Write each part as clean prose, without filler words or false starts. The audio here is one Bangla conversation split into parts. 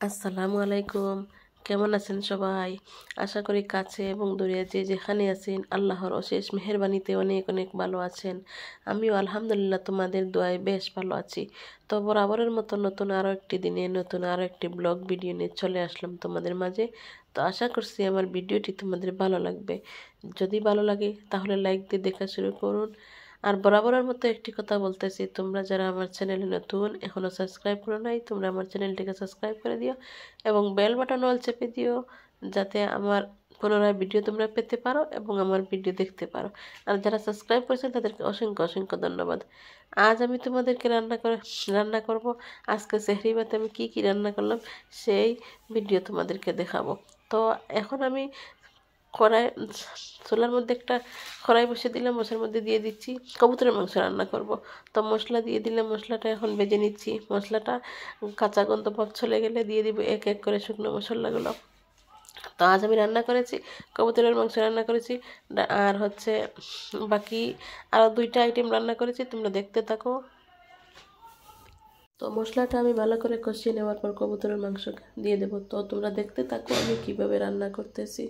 আসসালামু আলাইকুম। কেমন আছেন সবাই? আশা করি কাছে এবং দূরে যে যেখানে আছেন আল্লাহর অশেষ মেহেরবানিতে অনেক অনেক ভালো আছেন। আমিও আলহামদুলিল্লাহ তোমাদের দোয়ায় বেশ ভালো আছি। তো বরাবরের মতো নতুন আরও একটি দিনে নতুন আরও একটি ব্লগ ভিডিও নিয়ে চলে আসলাম তোমাদের মাঝে। তো আশা করছি আমার ভিডিওটি তোমাদের ভালো লাগবে। যদি ভালো লাগে তাহলে লাইক দিয়ে দেখা শুরু করুন। আর বরাবরের মতো একটি কথা বলতেছি, তোমরা যারা আমার চ্যানেলে নতুন এখনও সাবস্ক্রাইব করো নাই, তোমরা আমার চ্যানেলটিকে সাবস্ক্রাইব করে দিও এবং বেল বাটন অল চেপে দিও, যাতে আমার পুনরায় ভিডিও তোমরা পেতে পারো এবং আমার ভিডিও দেখতে পারো। আর যারা সাবস্ক্রাইব করেছেন তাদেরকে অসংখ্য অসংখ্য ধন্যবাদ। আজ আমি তোমাদেরকে রান্না করব। আজকে সেহরি ভাতে আমি কি কি রান্না করলাম সেই ভিডিও তোমাদেরকে দেখাবো। তো এখন আমি কড়াই চুলার মধ্যে একটা কড়াই বসিয়ে দিলাম, মশলার মধ্যে দিয়ে দিচ্ছি কবুতরের মাংস রান্না করব। তো মশলা দিয়ে দিলাম, মশলাটা এখন ভেজে নিচ্ছি। মশলাটা কাঁচা গন্ধ ভাব চলে গেলে দিয়ে দিব এক এক করে শুকনো মশলাগুলো। তো আজ আমি রান্না করেছি কবুতরের মাংস রান্না করেছি, আর হচ্ছে বাকি আরও দুইটা আইটেম রান্না করেছি, তোমরা দেখতে থাকো। তো মশলাটা আমি ভালো করে কষিয়ে নেওয়ার পর কবুতরের মাংস দিয়ে দেবো। তো তোমরা দেখতে থাকো আমি কিভাবে রান্না করতেছি।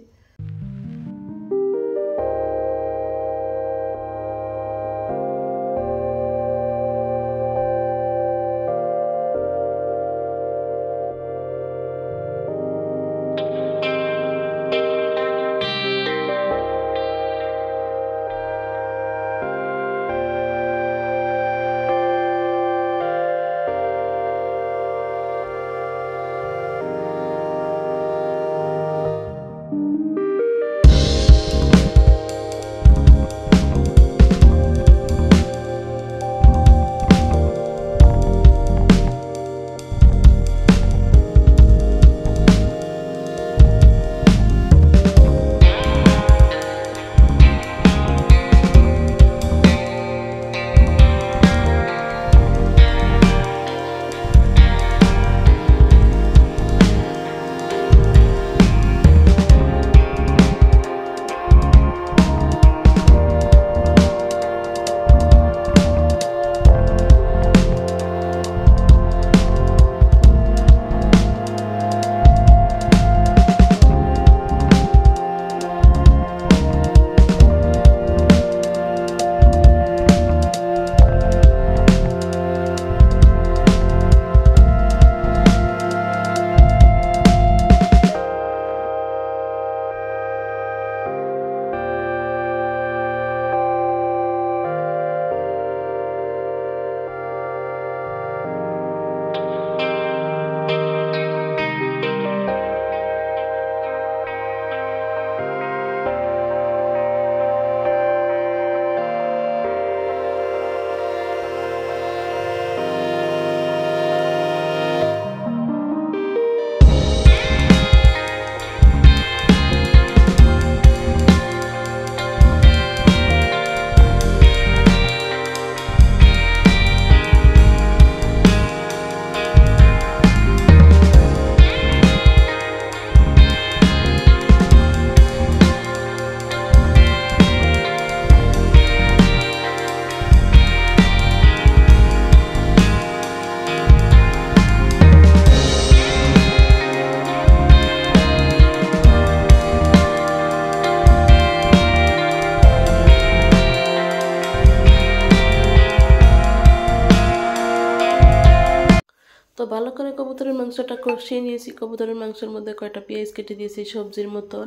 তো ভালো করে কবুতরের মাংসটা কষিয়ে নিয়েছি। কবুতরের মাংসের মধ্যে কয়টা পেঁয়াজ কেটে দিয়েছি সবজির মতন,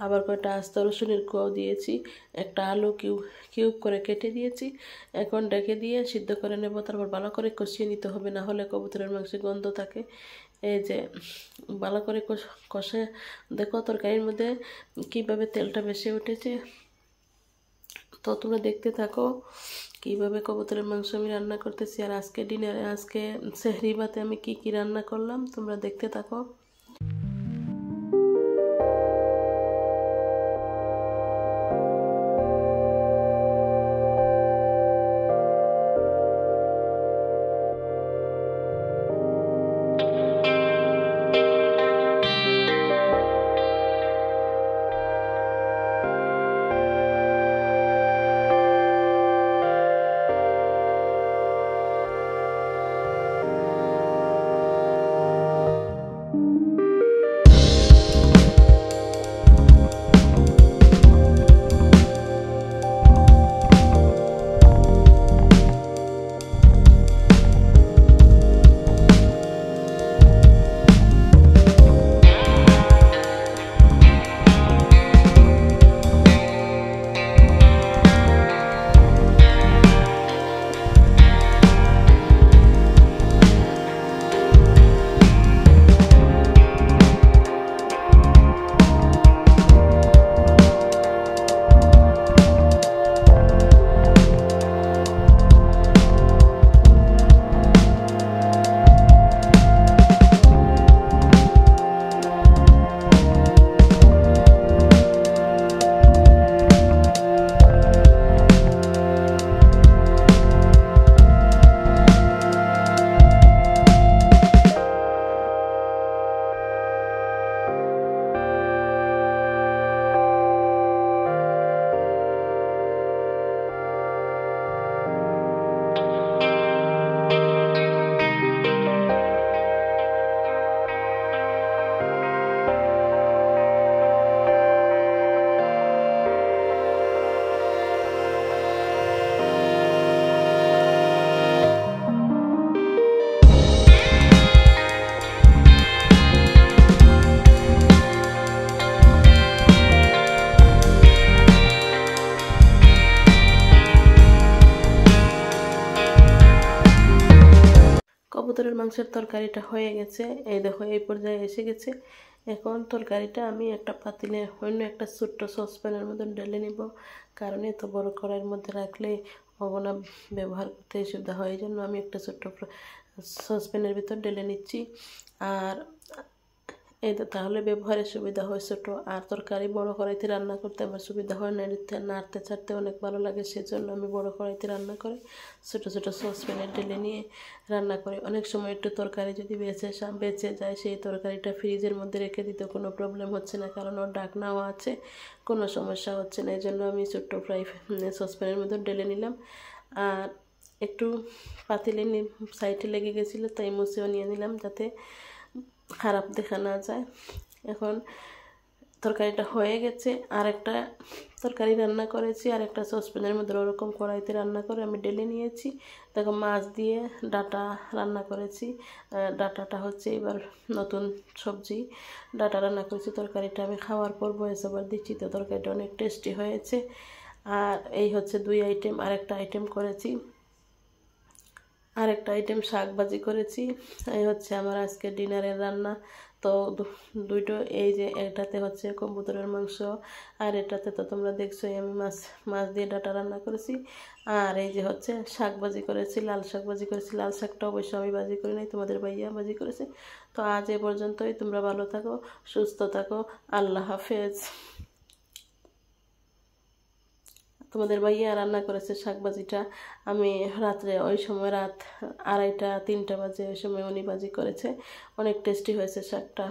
আবার কয়টা আস্ত রসুনের কোয়াও দিয়েছি, একটা আলু কিউব করে কেটে দিয়েছি। এখন ডেকে দিয়ে সিদ্ধ করে নেব, তারপর ভালো করে কষিয়ে নিতে হবে, না হলে কবুতরের মাংসে গন্ধ থাকে। এই যে ভালো করে কষে দেখো তরকারির মধ্যে কীভাবে তেলটা বেশি উঠেছে। তো তোমরা দেখতে থাকো কীভাবে কবুতরের মাংস আমি রান্না করতেছি, আর আজকে ডিনারে আজকে সেহরি ভাতে আমি কি কি রান্না করলাম তোমরা দেখতে থাকো। কবুতরের মাংসের তরকারিটা হয়ে গেছে, এই দেখো এই পর্যায়ে এসে গেছে। এখন তরকারিটা আমি একটা পাতিলে অন্য একটা ছোট্ট সসপ্যানের মতন ঢেলে নিব, কারণ এত বড় কড়াইয়ের মধ্যে রাখলে অগোনা ব্যবহার করতে অসুবিধা হয়। এই জন্য আমি একটা ছোট্ট সসপ্যানের ভিতর ঢেলে নিচ্ছি। আর এই তো তাহলে ব্যবহারের সুবিধা হয় ছোট, আর তরকারি বড় কড়াইতে রান্না করতে আমার সুবিধা হয় না, নাড়তে ছাড়তে অনেক ভালো লাগে, সেজন্য আমি বড় কড়াইতে রান্না করে ছোট ছোট সসপ্যানে ঢেলে নিয়ে রান্না করি। অনেক সময় একটু তরকারি যদি বেঁচে যায়, সেই তরকারিটা ফ্রিজের মধ্যে রেখে দিতে কোনো প্রবলেম হচ্ছে না, কারণ ওর ঢাকনাও আছে, কোনো সমস্যা হচ্ছে না। এই জন্য আমি ছোট্ট সসপ্যানের মধ্যে ঢেলে নিলাম। আর একটু পাতিলে সাইডে লেগে গেছিলো, তাই মুছেও নিয়ে নিলাম যাতে খারাপ দেখা না যায়। এখন তরকারিটা হয়ে গেছে, আর একটা তরকারি রান্না করেছি, আর একটা সসপ্যানের মধ্যে ওরকম কড়াইতে রান্না করে আমি ঢেলে নিয়েছি। দেখো মাছ দিয়ে ডাটা রান্না করেছি। ডাটাটা হচ্ছে এবার নতুন সবজি, ডাটা রান্না করেছি। তরকারিটা আমি খাওয়ার পর ভয়েস ওভার দিচ্ছি, তো তরকারিটা অনেক টেস্টি হয়েছে। আর এই হচ্ছে 2 আইটেম, আরেকটা আইটেম করেছি, আরেকটা আইটেম শাক ভাজি করেছি। এই হচ্ছে আমার আজকে ডিনারের রান্না। তো দুটো, এই যে এটাতে হচ্ছে কবুতরের মাংস, আর এটাতে তো তোমরা দেখছোই আমি মাছ দিয়ে ডাটা রান্না করেছি। আর এই যে হচ্ছে শাক ভাজি করেছি, লাল শাক ভাজি করেছি। লাল শাকটা অবশ্য আমি ভাজি করি নাই, তোমাদের ভাইয়া ভাজি করেছে। তো আজ এ পর্যন্তই, তোমরা ভালো থাকো, সুস্থ থাকো, আল্লাহ হাফেজ। তোমাদের ভাইয়া রান্না করেছে শাক ভাজিটা, আমি রাত্রে ওই সময় রাত 2:30-3টা বাজে, ওই সময় উনি ভাজি করেছে, অনেক টেস্টি হয়েছে শাকটা।